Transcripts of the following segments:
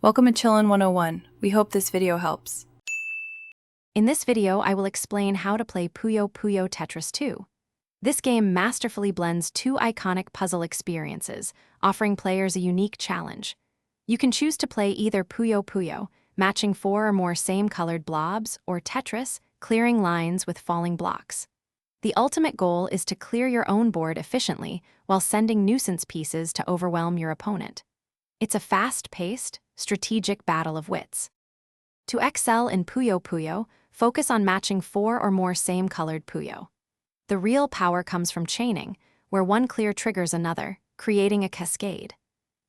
Welcome to Chillin' 101. We hope this video helps. In this video, I will explain how to play Puyo Puyo Tetris 2. This game masterfully blends two iconic puzzle experiences, offering players a unique challenge. You can choose to play either Puyo Puyo, matching 4 or more same-colored blobs, or Tetris, clearing lines with falling blocks. The ultimate goal is to clear your own board efficiently while sending nuisance pieces to overwhelm your opponent. It's a fast-paced, strategic battle of wits. To excel in Puyo Puyo, focus on matching 4 or more same-colored Puyo. The real power comes from chaining, where one clear triggers another, creating a cascade.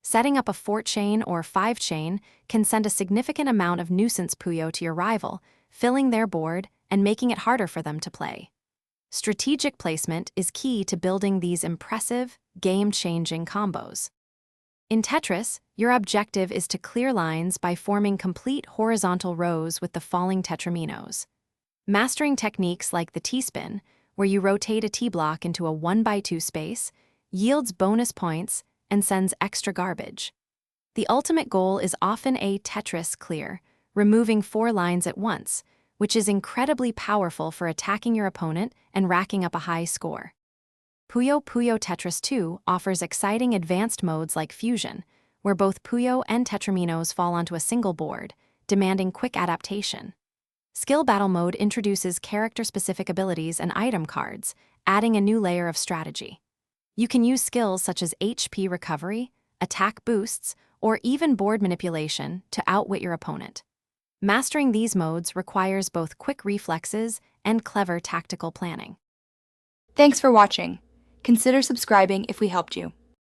Setting up a 4-chain or 5-chain can send a significant amount of nuisance Puyo to your rival, filling their board and making it harder for them to play. Strategic placement is key to building these impressive, game-changing combos. In Tetris, your objective is to clear lines by forming complete horizontal rows with the falling tetraminos. Mastering techniques like the T-spin, where you rotate a T-block into a 1x2 space, yields bonus points and sends extra garbage. The ultimate goal is often a Tetris clear, removing 4 lines at once, which is incredibly powerful for attacking your opponent and racking up a high score. Puyo Puyo Tetris 2 offers exciting advanced modes like Fusion, where both Puyo and tetraminos fall onto a single board, demanding quick adaptation. Skill Battle Mode introduces character-specific abilities and item cards, adding a new layer of strategy. You can use skills such as HP recovery, attack boosts, or even board manipulation to outwit your opponent. Mastering these modes requires both quick reflexes and clever tactical planning. Thanks for watching. Consider subscribing if we helped you.